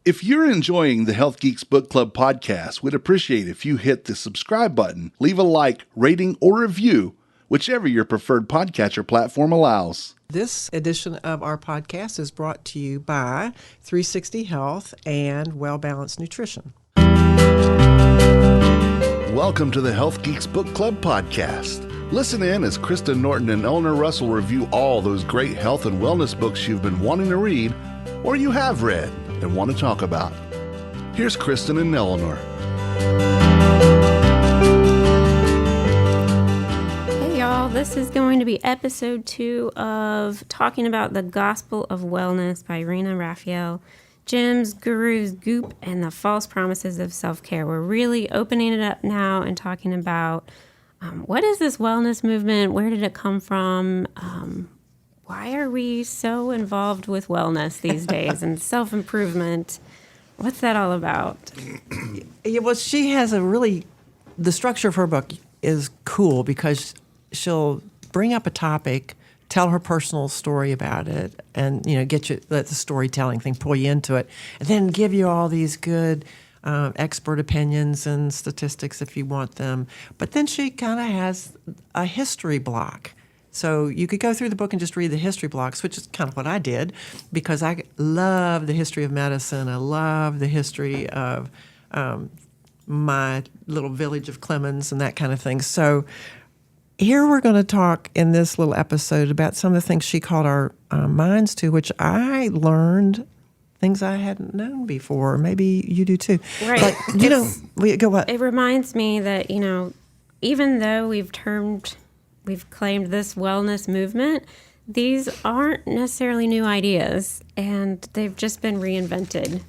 If you're enjoying the Health Geeks Book Club podcast, we'd appreciate if you hit the subscribe button, leave a like, rating, or review, whichever your preferred podcatcher platform allows. This edition of our podcast is brought to you by 360 Health and Well Balanced Nutrition. Welcome to the Health Geeks Book Club podcast. Listen in as Kristen Norton and Eleanor Russell review all those great health and wellness books you've been wanting to read or you have read and want to talk about. Here's Kristen and Eleanor. Hey y'all, this is going to be episode 2 of Talking About the Gospel of Wellness by Rena Raphael, Gyms, Gurus, Goop, and the False Promises of Self-Care. We're really opening it up now and talking about what is this wellness movement? Where did it come from? Why are we so involved with wellness these days and self-improvement? What's that all about? Yeah, well, she has the structure of her book is cool because she'll bring up a topic, tell her personal story about it, and let the storytelling thing pull you into it, and then give you all these good expert opinions and statistics if you want them. But then she kind of has a history block. So you could go through the book and just read the history blocks, which is kind of what I did, because I love the history of medicine. I love the history of my little village of Clemens and that kind of thing. So here we're going to talk in this little episode about some of the things she called our minds to, which I learned things I hadn't known before. Maybe you do too. Right. Like, go what? It reminds me that, even though we've claimed this wellness movement, these aren't necessarily new ideas, and they've just been reinvented.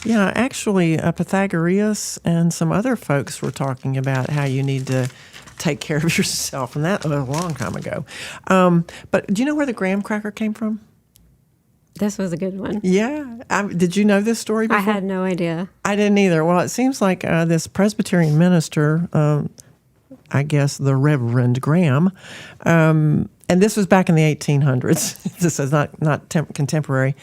Yeah, actually, Pythagoras and some other folks were talking about how you need to take care of yourself, and that was a long time ago. But do you know where the graham cracker came from? This was a good one. Yeah. Did you know this story before? I had no idea. I didn't either. Well, it seems like this Presbyterian minister, I guess the Reverend Graham, and this was back in the 1800s. This is not contemporary.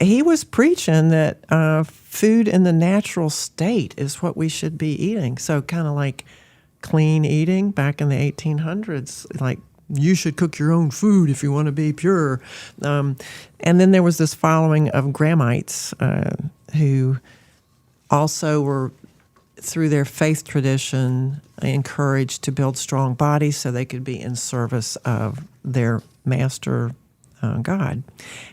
He was preaching that food in the natural state is what we should be eating. So kind of like clean eating back in the 1800s, like you should cook your own food if you want to be pure. And then there was this following of Grahamites who also were, through their faith tradition, encouraged to build strong bodies so they could be in service of their master, God.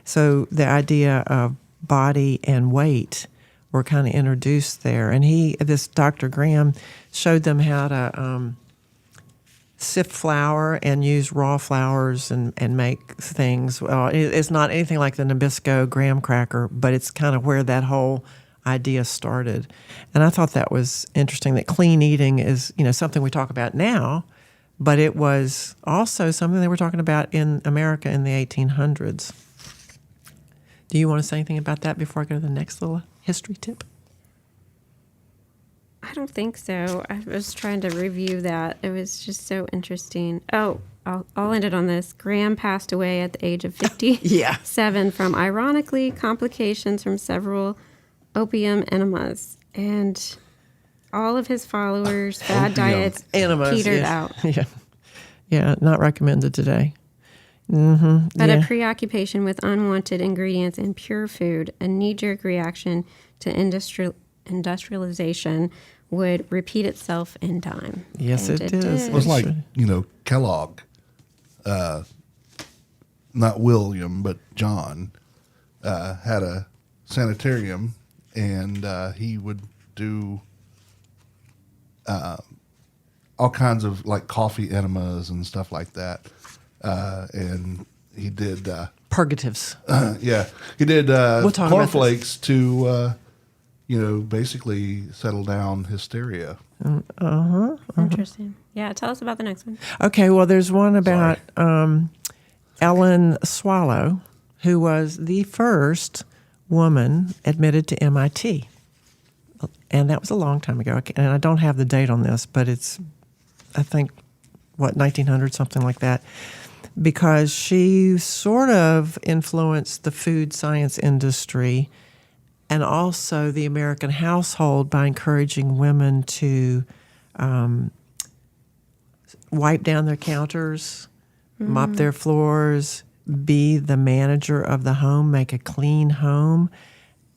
So the idea of body and weight were kind of introduced there. And this Dr. Graham showed them how to sift flour and use raw flours and make things. Well, it's not anything like the Nabisco graham cracker, but it's kind of where that whole idea started. And I thought that was interesting, that clean eating is, something we talk about now, but it was also something they were talking about in America in the 1800s. Do you want to say anything about that before I go to the next little history tip? I don't think so. I was trying to review that. It was just so interesting. Oh, I'll end it on this. Graham passed away at the age of 57 from, ironically, complications from several opium enemas. And all of his followers, bad diets, petered out. Yeah, not recommended today. But a preoccupation with unwanted ingredients in pure food, a knee-jerk reaction to industrialization would repeat itself in time. Yes, it is. It was like, Kellogg, not William, but John, had a sanitarium, and he would do all kinds of like coffee enemas and stuff like that. And he did purgatives. He did cornflakes to Basically settle down hysteria. Interesting. Yeah, tell us about the next one. Okay, well, there's one about Ellen Swallow, who was the first woman admitted to MIT. And that was a long time ago. And I don't have the date on this, but it's, I think, 1900, something like that. Because she sort of influenced the food science industry and also the American household by encouraging women to wipe down their counters, mop their floors, be the manager of the home, make a clean home.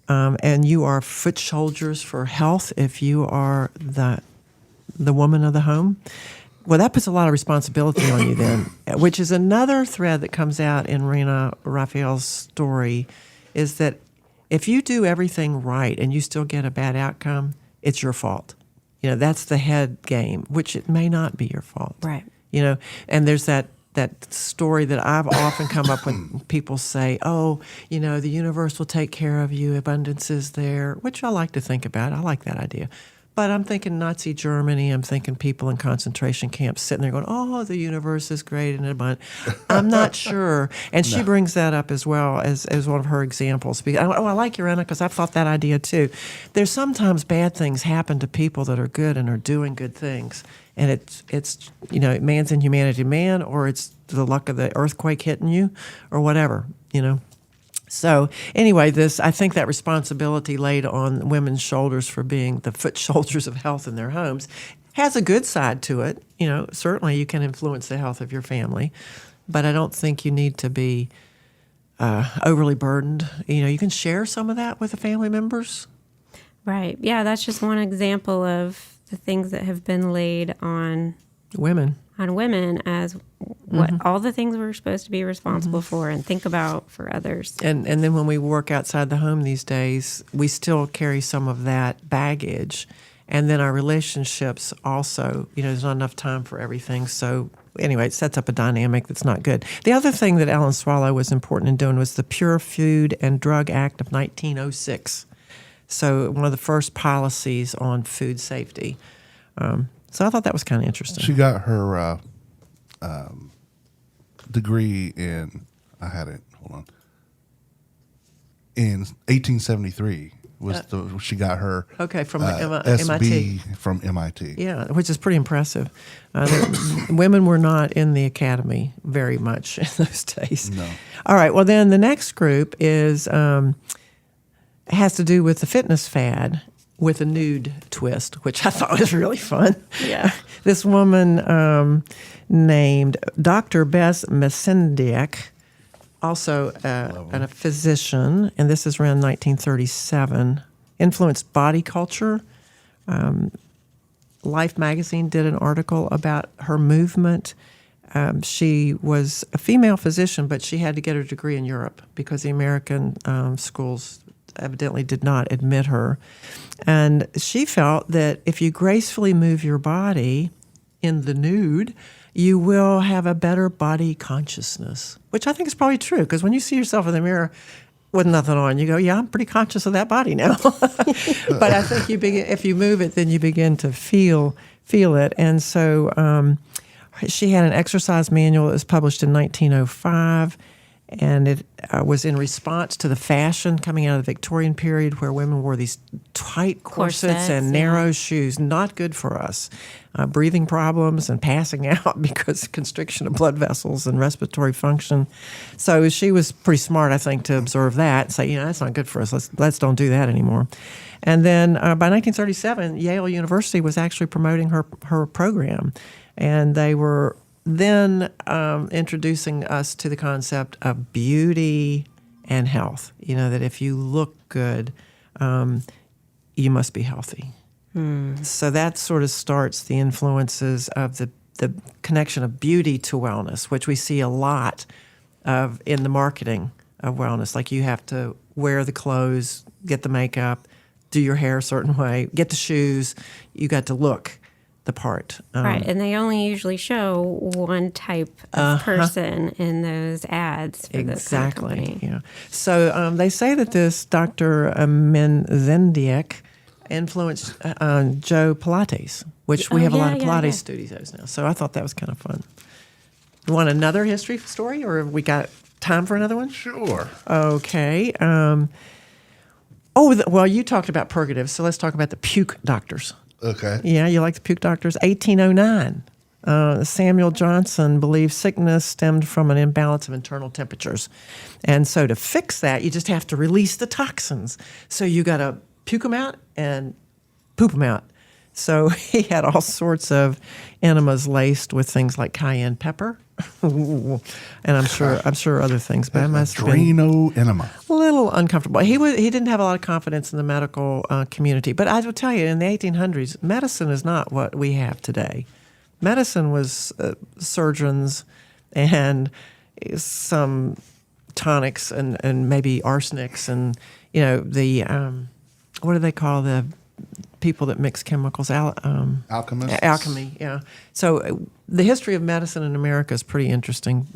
And you are foot soldiers for health if you are the woman of the home. Well, that puts a lot of responsibility on you then, which is another thread that comes out in Rena Raphael's story, is that if you do everything right and you still get a bad outcome, it's your fault. That's the head game, which it may not be your fault. Right. And there's that story that I've often come up with. People say, oh, the universe will take care of you, abundance is there, which I like to think about. I like that idea. But I'm thinking Nazi Germany. I'm thinking people in concentration camps sitting there going, oh, the universe is great and abundant. I'm not sure. And she brings that up as well as one of her examples. I like your Anna because I've thought that idea too. There's sometimes bad things happen to people that are good and are doing good things. And it's man's inhumanity to man, or it's the luck of the earthquake hitting you, or whatever, So anyway, I think that responsibility laid on women's shoulders for being the foot soldiers of health in their homes has a good side to it. Certainly you can influence the health of your family, but I don't think you need to be overly burdened. You can share some of that with the family members. Right. Yeah, that's just one example of the things that have been laid on women as what all the things we're supposed to be responsible for and think about for others. And then when we work outside the home these days, we still carry some of that baggage. And then our relationships also, there's not enough time for everything. So anyway, it sets up a dynamic that's not good. The other thing that Ellen Swallow was important in doing was the Pure Food and Drug Act of 1906. So one of the first policies on food safety. So I thought that was kind of interesting. She got her degree in, I had it, hold on, in 1873 she got her from SB MIT. From MIT. Yeah, which is pretty impressive. Women were not in the academy very much in those days. No. All right, well then the next group is has to do with the fitness fad with a nude twist, which I thought was really fun. Yeah. This woman named Dr. Bess Messendiak, also a physician, and this is around 1937, influenced body culture. Life magazine did an article about her movement. She was a female physician, but she had to get her degree in Europe because the American schools evidently did not admit her. And she felt that if you gracefully move your body in the nude, you will have a better body consciousness, which I think is probably true, because when you see yourself in the mirror with nothing on, you go, yeah, I'm pretty conscious of that body now. But I think if you move it, then you begin to feel it. And so she had an exercise manual that was published in 1905, and it was in response to the fashion coming out of the Victorian period where women wore these tight corsets and narrow shoes, not good for us. Breathing problems and passing out because constriction of blood vessels and respiratory function. So she was pretty smart, I think, to observe that and say, that's not good for us. Let's don't do that anymore. And then by 1937, Yale University was actually promoting her program, and they were then introducing us to the concept of beauty and health. That if you look good, you must be healthy. So that sort of starts the influences of the connection of beauty to wellness, which we see a lot of in the marketing of wellness. Like you have to wear the clothes, get the makeup, do your hair a certain way, get the shoes. You got to look the part. Right, and they only usually show one type of person in those ads for this kind of company. Yeah. So they say that this Dr. Menzendiek influenced Joe Pilates, which we have a lot of Pilates studios now. So I thought that was kind of fun. You want another history story, or have we got time for another one? Sure. Okay. Well, you talked about purgatives, so let's talk about the puke doctors. Okay. Yeah, you like the puke doctors? 1809. Samuel Johnson believed sickness stemmed from an imbalance of internal temperatures. And so to fix that, you just have to release the toxins. So you got to puke them out and poop them out. So he had all sorts of enemas laced with things like cayenne pepper. And I'm sure other things, but I must have been Drano enema. a little uncomfortable. He didn't have a lot of confidence in the medical community. But I will tell you, in the 1800s, medicine is not what we have today. Medicine was surgeons and some tonics and maybe arsenics and the what do they call the people that mix chemicals? Alchemists. Alchemy, yeah. So the history of medicine in America is pretty interesting.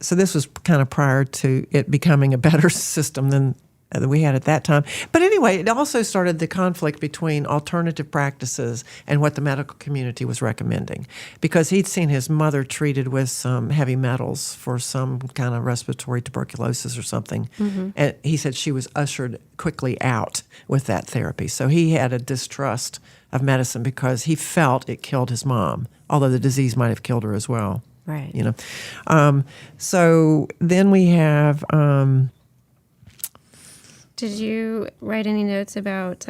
So this was kind of prior to it becoming a better system than we had at that time. But anyway, it also started the conflict between alternative practices and what the medical community was recommending. Because he'd seen his mother treated with some heavy metals for some kind of respiratory tuberculosis or something. Mm-hmm. And he said she was ushered quickly out with that therapy. So he had a distrust of medicine because he felt it killed his mom, although the disease might have killed her as well. Right. So then we have... Did you write any notes about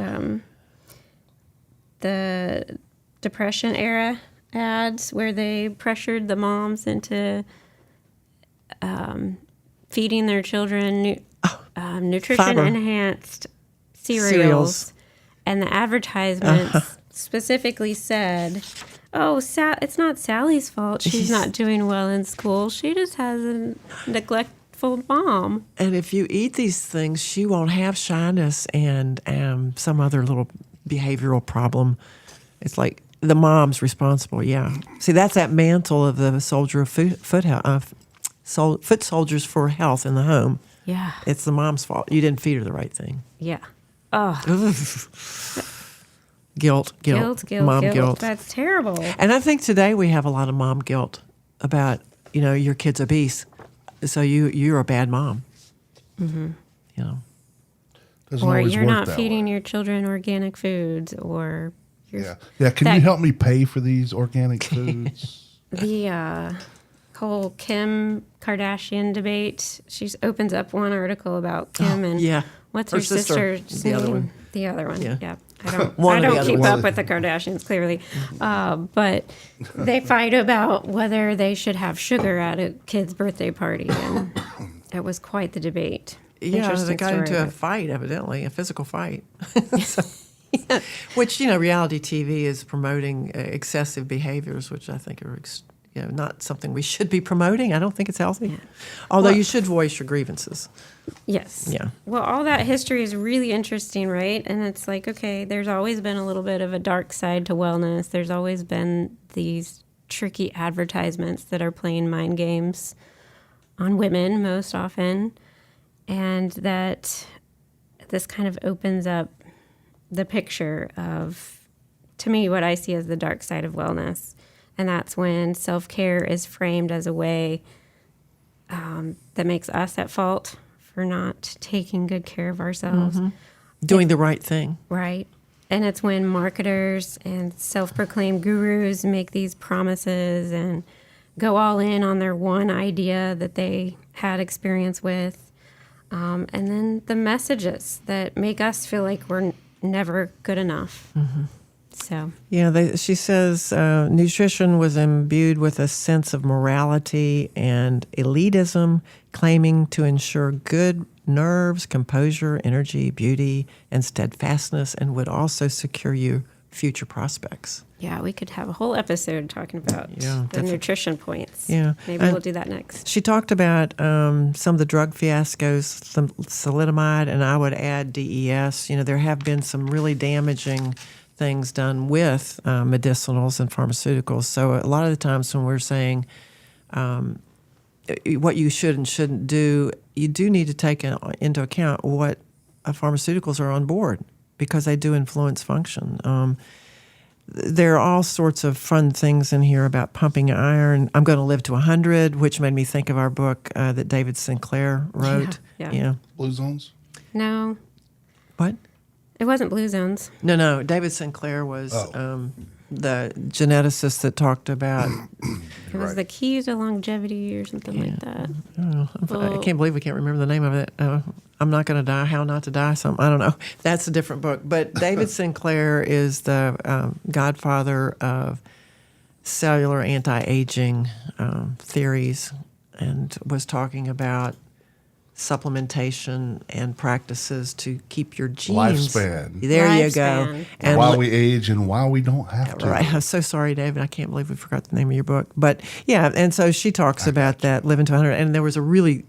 the Depression era ads where they pressured the moms into feeding their children nutrition-enhanced cereals? And the advertisements specifically said, it's not Sally's fault. She's not doing well in school. She just has a neglectful mom. And if you eat these things, she won't have shyness and some other little behavioral problem. It's like the mom's responsible. Yeah. See, that's that mantle of the soldier of foot soldiers for health in the home. Yeah. It's the mom's fault. You didn't feed her the right thing. Yeah. Oh. Guilt. Mom guilt. That's terrible. And I think today we have a lot of mom guilt about, your kid's obese. So you're a bad mom. Mm-hmm. Doesn't or always you're work not that feeding way. your children organic foods, or Yeah. Can you help me pay for these organic foods? The whole Kim Kardashian debate. She opens up one article about Kim and what's her sister's name? The other one. The other one. Yeah. I don't keep up with the Kardashians, clearly. But they fight about whether they should have sugar at a kid's birthday party. And it was quite the debate. Yeah, they got into a fight, evidently, a physical fight. Which, reality TV is promoting excessive behaviors, which I think are not something we should be promoting. I don't think it's healthy. Yeah. Although you should voice your grievances. Yes. Yeah. Well, all that history is really interesting, right? And it's like, okay, there's always been a little bit of a dark side to wellness. There's always been these tricky advertisements that are playing mind games on women most often. And that this kind of opens up the picture of, to me, what I see as the dark side of wellness. And that's when self-care is framed as a way that makes us at fault for not taking good care of ourselves. Mm-hmm. Doing the right thing. Right. And it's when marketers and self-proclaimed gurus make these promises and go all in on their one idea that they had experience with. And then the messages that make us feel like we're never good enough. Mm-hmm. So she says nutrition was imbued with a sense of morality and elitism, claiming to ensure good nerves, composure, energy, beauty, and steadfastness, and would also secure you future prospects. Yeah, we could have a whole episode talking about the nutrition points. Yeah. Maybe we'll do that next. She talked about some of the drug fiascos, some thalidomide, and I would add DES. There have been some really damaging things done with medicinals and pharmaceuticals. So a lot of the times when we're saying what you should and shouldn't do, you do need to take into account what pharmaceuticals are on board, because they do influence function. There are all sorts of fun things in here about pumping iron. I'm going to live to 100, which made me think of our book that David Sinclair wrote. Yeah. Blue Zones? No. What? It wasn't Blue Zones. No. David Sinclair was the geneticist that talked about. It was the key to longevity or something like that. I don't know. I can't believe we can't remember the name of it. I'm Not Going to Die, How Not to Die, something. I don't know. That's a different book. But David Sinclair is the godfather of cellular anti-aging theories, and was talking about supplementation and practices to keep your genes. Lifespan. There you go. And while we age and while we don't have to. Right. I'm so sorry, David. I can't believe we forgot the name of your book. But yeah, and so she talks about that, living to 100. And there was a really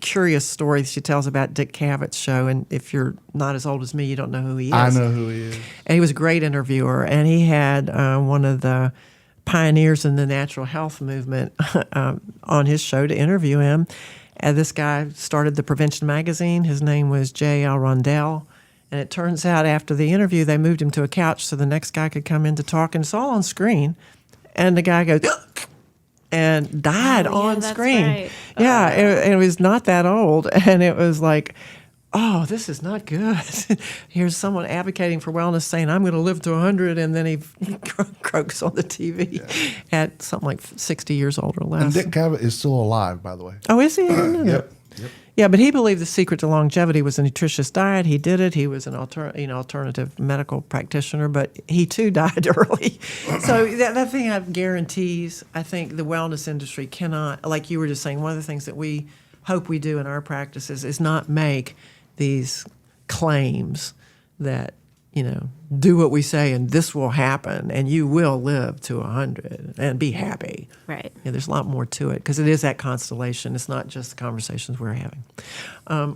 curious story she tells about Dick Cavett's show. And if you're not as old as me, you don't know who he is. I know who he is. And he was a great interviewer. And he had one of the pioneers in the natural health movement on his show to interview him. And this guy started the Prevention magazine. His name was J.L. Rondell. And it turns out after the interview, they moved him to a couch so the next guy could come in to talk. And it's all on screen. And the guy goes, and died on screen. Right. Yeah, and it was not that old. And it was like, oh, this is not good. Here's someone advocating for wellness saying, I'm going to live to 100, and then he croaks on the TV at something like 60 years old or less. And Dick Cavett is still alive, by the way. Oh, is he? I didn't know that. Yep. Yeah, but he believed the secret to longevity was a nutritious diet. He did it. He was an alternative medical practitioner, but he too died early. So that thing have guarantees. I think the wellness industry cannot, like you were just saying, one of the things that we hope we do in our practices is not make these claims that, do what we say and this will happen and you will live to 100 and be happy. Right. Yeah, there's a lot more to it because it is that constellation. It's not just the conversations we're having.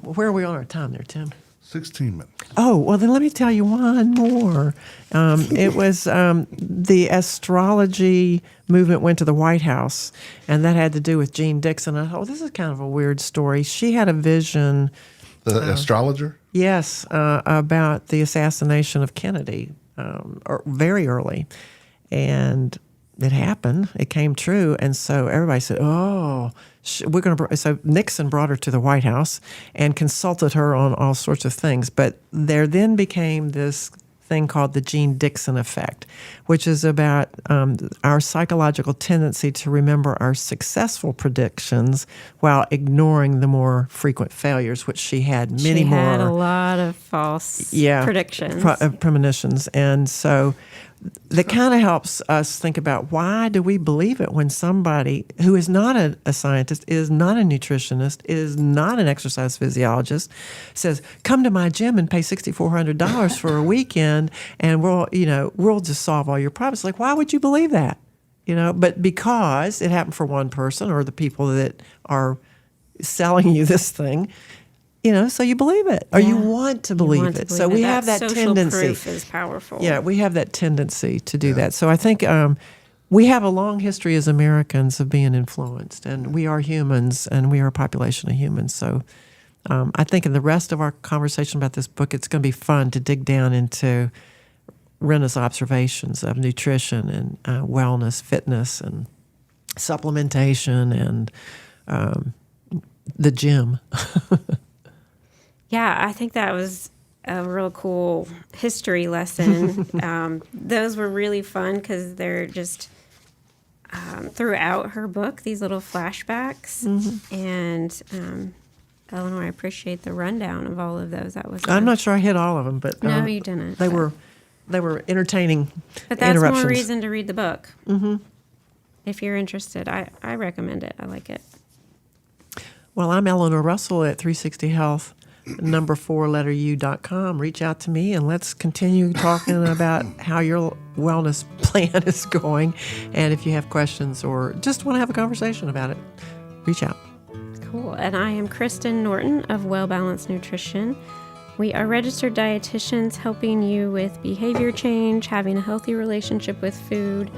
Where are we on our time there, Tim? 16 minutes. Oh, well, then let me tell you one more. It was the astrology movement went to the White House, and that had to do with Jean Dixon. I thought, this is kind of a weird story. She had a vision. The astrologer? Yes, about the assassination of Kennedy very early. And it happened. It came true. And so everybody said, oh, we're going to. So Nixon brought her to the White House and consulted her on all sorts of things. But there then became this thing called the Jean Dixon effect, which is about our psychological tendency to remember our successful predictions while ignoring the more frequent failures, which she had many more. She had a lot of false predictions. Premonitions. And so that kind of helps us think about, why do we believe it when somebody who is not a scientist, is not a nutritionist, is not an exercise physiologist, says, come to my gym and pay $6,400 for a weekend and we'll just solve all your problems. Like, why would you believe that? But because it happened for one person or the people that are selling you this thing, so you believe it, or you want to believe it. So we have that tendency. Social proof is powerful. Yeah, we have that tendency to do that. So I think we have a long history as Americans of being influenced, and we are humans, and we are a population of humans. So I think in the rest of our conversation about this book, it's going to be fun to dig down into Rena's observations of nutrition and wellness, fitness, and supplementation, and the gym. Yeah, I think that was a real cool history lesson. Those were really fun because they're just throughout her book, these little flashbacks. Mm-hmm. And Eleanor, I appreciate the rundown of all of those. That was. I'm not sure I hit all of them, but no, you didn't. They were entertaining. But that's interruptions. more reason to read the book. Mm-hmm. If you're interested, I recommend it. I like it. Well, I'm Eleanor Russell at 360 Health. Number 4u.com. Reach out to me and let's continue talking about how your wellness plan is going. And if you have questions or just want to have a conversation about it, reach out. Cool. And I am Kristen Norton of Well Balanced Nutrition. We are registered dietitians helping you with behavior change, having a healthy relationship with food.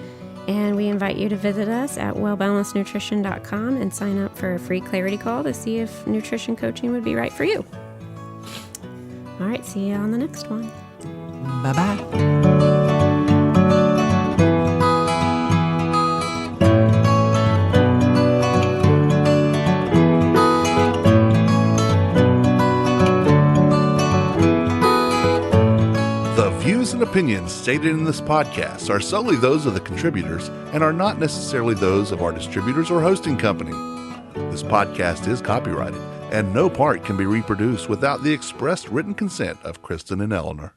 And we invite you to visit us at wellbalancednutrition.com and sign up for a free clarity call to see if nutrition coaching would be right for you. All right, see you on the next one. Bye-bye. The views views and opinions stated in this podcast are solely those of the contributors and are not necessarily those of our distributors or hosting company. This podcast is copyrighted, and no part can be reproduced without the expressed written consent of Kristen and Eleanor.